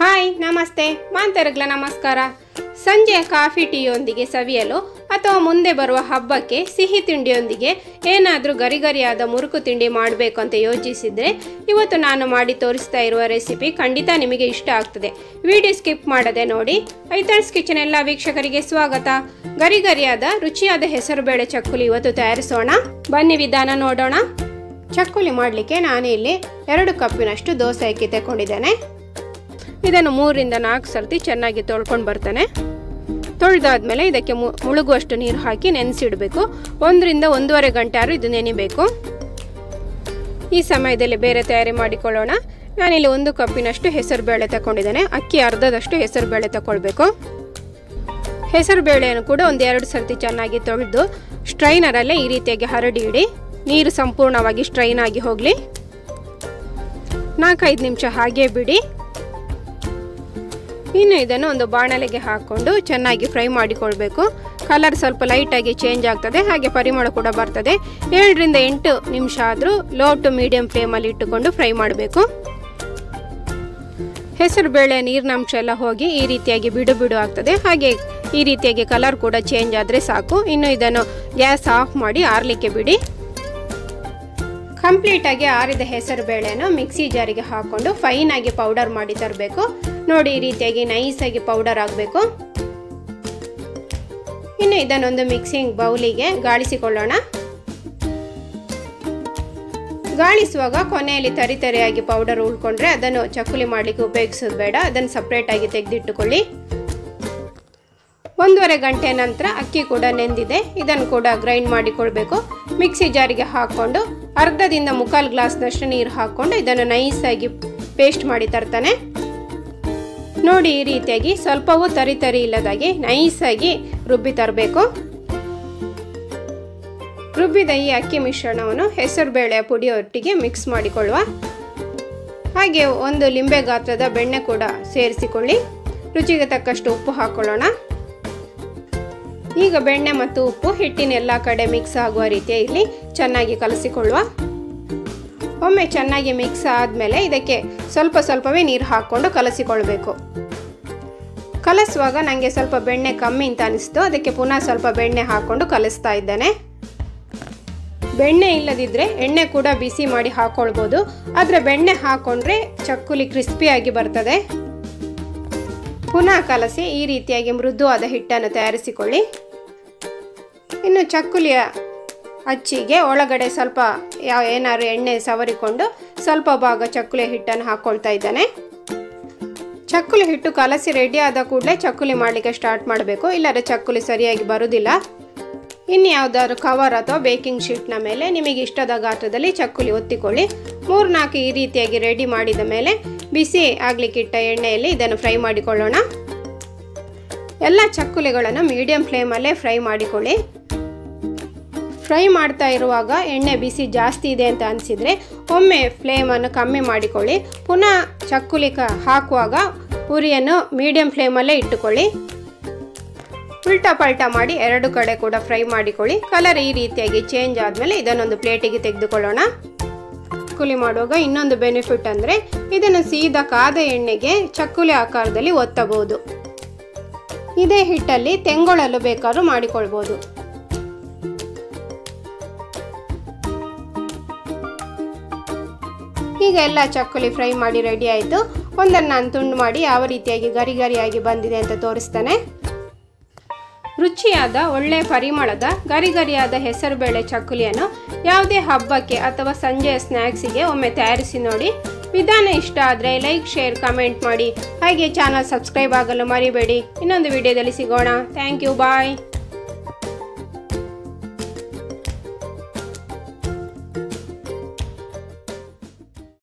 Hi ನಮಸ್ತೆ ಮಾಂತರಗ್ಲ ನಮಸ್ಕಾರ. ಸಂಜೆ ಕಾಫಿ ಟೀಯೊಂದಿಗೆ ಸವಿಯಲು ಅಥವಾ ಮುಂದೆ ಬರುವ ಹಬ್ಬಕ್ಕೆ ಸಿಹಿ ತಿಂಡಿಯೊಂದಿಗೆ ಏನಾದರೂ ಗರಿಗರಿಯಾದ ಮುರುಕು ತಿಂಡಿ ಮಾಡಬೇಕು ಅಂತ ಯೋಚಿಸಿದರೆ ಇವತ್ತು ನಾನು ಮಾಡಿ ತೋರಿಸ್ತಾ ಇರುವ ರೆಸಿಪಿ ಖಂಡಿತ ನಿಮಗೆ ಇಷ್ಟ ಆಗ್ತದೆ. ವಿಡಿಯೋ ಸ್ಕಿಪ್ ಮಾಡದೆ ನೋಡಿ. ಐತನ್ಸ್ ಕಿಚನ್ ಎಲ್ಲ ವೀಕ್ಷಕರಿಗೆ ಸ್ವಾಗತ. ಗರಿಗರಿಯಾದ ರುಚಿಯಾದ ಹೆಸರುಬೇಳೆ ಚಕ್ಕುಲಿ ಇವತ್ತು ತಯಾರಿಸೋಣ. ಬನ್ನಿ ವಿಧಾನ ನೋಡೋಣ. ಚಕ್ಕುಲಿ ಮಾಡಲಿಕ್ಕೆ ನಾನು ಇಲ್ಲಿ 2 ಕಪ್ಪಿನಷ್ಟು ದೋಸೆ ಅಕ್ಕಿ ತಗೊಂಡಿದ್ದೇನೆ. ಇದನ್ನು 3 ರಿಂದ 4 ಸರ್ತಿ ಚೆನ್ನಾಗಿ ತೊಳ್ಕೊಂಡು ಬರ್ತೇನೆ. ತೊಳೆದಾದ್ಮೇಲೆ ಇದಕ್ಕೆ ಮುಳುಗುವಷ್ಟು ನೀರು ಹಾಕಿ ನೆನೆಸಿಡಬೇಕು. 1 ರಿಂದ 1.5 ಗಂಟೆ ಆದರೂ ಇದು ನೆನೆಬೇಕು. ಈ ಸಮಯದಲ್ಲಿ ಬೇರೆ ತಯಾರಿ ಮಾಡಿಕೊಳ್ಳೋಣ. ನಾನಿಲ್ಲಿ 1 ಕಪ್ಪಿನಷ್ಟು ಹೆಸರುಬೇಳೆ ತಗೊಂಡಿದ್ದೇನೆ. ಅಕ್ಕಿ ಅರ್ಧದಷ್ಟು ಹೆಸರುಬೇಳೆ ತಗೊಳ್ಬೇಕು. ಹೆಸರುಬೇಳೆಯನ್ನು ಕೂಡ 1-2 ಸರ್ತಿ ಚೆನ್ನಾಗಿ ತೊಳೆದು ಸ್ಟ್ರೈನರಲ್ಲೇ ಈ ರೀತಿಯಾಗಿ ಹರಡಿ ಇಡಿ. ನೀರು ಸಂಪೂರ್ಣವಾಗಿ ಸ್ಟ್ರೈನ್ ಆಗಿ ಹೋಗಲಿ. 4-5 ನಿಮಿಷ ಹಾಗೆ ಬಿಡಿ. ಇನ್ನು ಇದನ್ನು ಒಂದು ಬಾಣಲೆಗೆ ಹಾಕ್ಕೊಂಡು ಚೆನ್ನಾಗಿ ಫ್ರೈ ಮಾಡಿಕೊಳ್ಬೇಕು. ಕಲರ್ ಸ್ವಲ್ಪ ಲೈಟಾಗಿ ಚೇಂಜ್ ಆಗ್ತದೆ, ಹಾಗೆ ಪರಿಮಳ ಕೂಡ ಬರ್ತದೆ. 7 ರಿಂದ 8 ನಿಮಿಷ ಆದರೂ ಲೋ ಟು ಮೀಡಿಯಂ ಫ್ಲೇಮಲ್ಲಿ ಇಟ್ಟುಕೊಂಡು ಫ್ರೈ ಮಾಡಬೇಕು. ಹೆಸರುಬೇಳೆ ನೀರಿನಂಶ ಎಲ್ಲ ಹೋಗಿ ಈ ರೀತಿಯಾಗಿ ಬಿಡು ಬಿಡು ಆಗ್ತದೆ. ಹಾಗೆ ಈ ರೀತಿಯಾಗಿ ಕಲರ್ ಕೂಡ ಚೇಂಜ್ ಆದರೆ ಸಾಕು. ಇನ್ನು ಇದನ್ನು ಗ್ಯಾಸ್ ಆಫ್ ಮಾಡಿ ಆರಲಿಕ್ಕೆ ಬಿಡಿ. ಕಂಪ್ಲೀಟಾಗಿ ಆರಿದ ಹೆಸರು ಬೇಳೆಯನ್ನು ಮಿಕ್ಸಿ ಜಾರಿಗೆ ಹಾಕ್ಕೊಂಡು ಫೈನಾಗಿ ಪೌಡರ್ ಮಾಡಿ ತರಬೇಕು. ನೋಡಿ, ಈ ರೀತಿಯಾಗಿ ನೈಸಾಗಿ ಪೌಡರ್ ಆಗಬೇಕು. ಇನ್ನು ಇದನ್ನೊಂದು ಮಿಕ್ಸಿಂಗ್ ಬೌಲಿಗೆ ಗಾಳಿಸಿಕೊಳ್ಳೋಣ. ಗಾಳಿಸುವಾಗ ಕೊನೆಯಲ್ಲಿ ತರಿತರಿಯಾಗಿ ಪೌಡರ್ ಉಳ್ಕೊಂಡ್ರೆ ಅದನ್ನು ಚಕ್ಕುಲಿ ಮಾಡಲಿಕ್ಕೆ ಉಪಯೋಗಿಸೋದು ಬೇಡ. ಅದನ್ನು ಸಪ್ರೇಟಾಗಿ ತೆಗೆದಿಟ್ಟುಕೊಳ್ಳಿ. 1.5 ಗಂಟೆ ನಂತರ ಅಕ್ಕಿ ಕೂಡ ನೆಂದಿದೆ. ಇದನ್ನು ಕೂಡ ಗ್ರೈಂಡ್ ಮಾಡಿಕೊಳ್ಬೇಕು. ಮಿಕ್ಸಿ ಜಾರಿಗೆ ಹಾಕ್ಕೊಂಡು ಅರ್ಧದಿಂದ 3/4 ಗ್ಲಾಸ್ನಷ್ಟು ನೀರು ಹಾಕ್ಕೊಂಡು ಇದನ್ನು ನೈಸಾಗಿ ಪೇಸ್ಟ್ ಮಾಡಿ ತರ್ತಾನೆ. ನೋಡಿ, ಈ ರೀತಿಯಾಗಿ ಸ್ವಲ್ಪವೂ ತರಿ ಇಲ್ಲದಾಗಿ ನೈಸಾಗಿ ರುಬ್ಬಿ ತರಬೇಕು. ರುಬ್ಬಿದ ಈ ಅಕ್ಕಿ ಮಿಶ್ರಣವನ್ನು ಹೆಸರುಬೇಳೆಯ ಪುಡಿಯೊಟ್ಟಿಗೆ ಮಿಕ್ಸ್ ಮಾಡಿಕೊಳ್ಳುವ. ಹಾಗೆ 1 ಲಿಂಬೆ ಗಾತ್ರದ ಬೆಣ್ಣೆ ಕೂಡ ಸೇರಿಸಿಕೊಳ್ಳಿ. ರುಚಿಗೆ ತಕ್ಕಷ್ಟು ಉಪ್ಪು ಹಾಕೊಳ್ಳೋಣ. ಈಗ ಬೆಣ್ಣೆ ಮತ್ತು ಉಪ್ಪು ಹಿಟ್ಟಿನ ಎಲ್ಲ ಕಡೆ ಮಿಕ್ಸ್ ಆಗುವ ರೀತಿಯಲ್ಲಿ ಚೆನ್ನಾಗಿ ಕಲಸಿಕೊಳ್ಳುವ. ಒಮ್ಮೆ ಚೆನ್ನಾಗಿ ಮಿಕ್ಸ್ ಆದಮೇಲೆ ಇದಕ್ಕೆ ಸ್ವಲ್ಪವೇ ನೀರು ಹಾಕ್ಕೊಂಡು ಕಲಸಿಕೊಳ್ಬೇಕು. ಕಲಸುವಾಗ ನನಗೆ ಸ್ವಲ್ಪ ಬೆಣ್ಣೆ ಕಮ್ಮಿ ಅಂತ ಅನಿಸ್ತು. ಅದಕ್ಕೆ ಪುನಃ ಸ್ವಲ್ಪ ಬೆಣ್ಣೆ ಹಾಕ್ಕೊಂಡು ಕಲಿಸ್ತಾ ಇದ್ದೇನೆ. ಬೆಣ್ಣೆ ಇಲ್ಲದಿದ್ದರೆ ಎಣ್ಣೆ ಕೂಡ ಬಿಸಿ ಮಾಡಿ ಹಾಕ್ಕೊಳ್ಬೋದು. ಆದರೆ ಬೆಣ್ಣೆ ಹಾಕ್ಕೊಂಡ್ರೆ ಚಕ್ಕುಲಿ ಕ್ರಿಸ್ಪಿಯಾಗಿ ಬರ್ತದೆ. ಪುನಃ ಕಲಸಿ ಈ ರೀತಿಯಾಗಿ ಮೃದುವಾದ ಹಿಟ್ಟನ್ನು ತಯಾರಿಸಿಕೊಳ್ಳಿ. ಇನ್ನು ಚಕ್ಕುಲಿಯ ಅಚ್ಚಿಗೆ ಒಳಗಡೆ ಸ್ವಲ್ಪ ಏನಾದ್ರು ಎಣ್ಣೆ ಸವರಿಕೊಂಡು ಸ್ವಲ್ಪ ಭಾಗ ಚಕ್ಕುಲಿ ಹಿಟ್ಟನ್ನು ಹಾಕ್ಕೊಳ್ತಾ ಇದ್ದಾನೆ. ಚಕ್ಕುಲಿ ಹಿಟ್ಟು ಕಲಸಿ ರೆಡಿ ಆದ ಕೂಡಲೇ ಚಕ್ಕುಲಿ ಮಾಡಲಿಕ್ಕೆ ಸ್ಟಾರ್ಟ್ ಮಾಡಬೇಕು. ಇಲ್ಲದ್ರೆ ಚಕ್ಕುಲಿ ಸರಿಯಾಗಿ ಬರುವುದಿಲ್ಲ. ಇನ್ನು ಯಾವುದಾದ್ರು ಕವರ್ ಅಥವಾ ಬೇಕಿಂಗ್ ಶೀಟ್ನ ಮೇಲೆ ನಿಮಗೆ ಇಷ್ಟದ ಗಾತ್ರದಲ್ಲಿ ಚಕ್ಕುಲಿ ಒತ್ತಿಕೊಳ್ಳಿ. 3-4 ಈ ರೀತಿಯಾಗಿ ರೆಡಿ ಮಾಡಿದ ಮೇಲೆ ಬಿಸಿ ಆಗಲಿಕ್ಕಿಟ್ಟ ಎಣ್ಣೆಯಲ್ಲಿ ಇದನ್ನು ಫ್ರೈ ಮಾಡಿಕೊಳ್ಳೋಣ. ಎಲ್ಲ ಚಕ್ಕುಲಿಗಳನ್ನು ಮೀಡಿಯಂ ಫ್ಲೇಮಲ್ಲೇ ಫ್ರೈ ಮಾಡಿಕೊಳ್ಳಿ. ಫ್ರೈ ಮಾಡ್ತಾ ಇರುವಾಗ ಎಣ್ಣೆ ಬಿಸಿ ಜಾಸ್ತಿ ಇದೆ ಅಂತ ಅನಿಸಿದರೆ ಒಮ್ಮೆ ಫ್ಲೇಮನ್ನು ಕಮ್ಮಿ ಮಾಡಿಕೊಳ್ಳಿ. ಪುನಃ ಚಕ್ಕುಲಿ ಹಾಕುವಾಗ ಉರಿಯನ್ನು ಮೀಡಿಯಂ ಫ್ಲೇಮಲ್ಲೇ ಇಟ್ಟುಕೊಳ್ಳಿ. ಉಲ್ಟಾ ಪಲ್ಟಾ ಮಾಡಿ 2 ಕಡೆ ಕೂಡ ಫ್ರೈ ಮಾಡಿಕೊಳ್ಳಿ. ಕಲರ್ ಈ ರೀತಿಯಾಗಿ ಚೇಂಜ್ ಆದಮೇಲೆ ಇದನ್ನೊಂದು ಪ್ಲೇಟಿಗೆ ತೆಗೆದುಕೊಳ್ಳೋಣ. ಚಕ್ಕುಲಿ ಮಾಡುವಾಗ ಇನ್ನೊಂದು ಬೆನಿಫಿಟ್ ಅಂದರೆ ಇದನ್ನು ಸೀದಾ ಕಾದ ಎಣ್ಣೆಗೆ ಚಕ್ಕುಲಿ ಆಕಾರದಲ್ಲಿ ಒತ್ತಬಹುದು. ಇದೇ ಹಿಟ್ಟಲ್ಲಿ ತೆಂಗೊಳಲು ಬೇಕಾದ್ರೂ ಮಾಡಿಕೊಳ್ಬೋದು. ಈಗ ಎಲ್ಲ ಚಕ್ಕುಲಿ ಫ್ರೈ ಮಾಡಿ ರೆಡಿ ಆಯಿತು. ಒಂದನ್ನು ನಾನು ತುಂಡು ಮಾಡಿ ಯಾವ ರೀತಿಯಾಗಿ ಗರಿಗರಿಯಾಗಿ ಬಂದಿದೆ ಅಂತ ತೋರಿಸ್ತೇನೆ. ರುಚಿಯಾದ ಒಳ್ಳೆ ಪರಿಮಳದ ಗರಿಗರಿಯಾದ ಹೆಸರುಬೇಳೆ ಚಕ್ಕುಲಿಯನ್ನು ಯಾವುದೇ ಹಬ್ಬಕ್ಕೆ ಅಥವಾ ಸಂಜೆಯ ಸ್ನ್ಯಾಕ್ಸಿಗೆ ಒಮ್ಮೆ ತಯಾರಿಸಿ ನೋಡಿ. ವಿಧಾನ ಇಷ್ಟ ಆದರೆ ಲೈಕ್, ಶೇರ್, ಕಮೆಂಟ್ ಮಾಡಿ. ಹಾಗೆ ಚಾನಲ್ ಸಬ್ಸ್ಕ್ರೈಬ್ ಆಗಲು ಮರಿಬೇಡಿ. ಇನ್ನೊಂದು ವಿಡಿಯೋದಲ್ಲಿ ಸಿಗೋಣ. Thank you. ಬಾಯ್.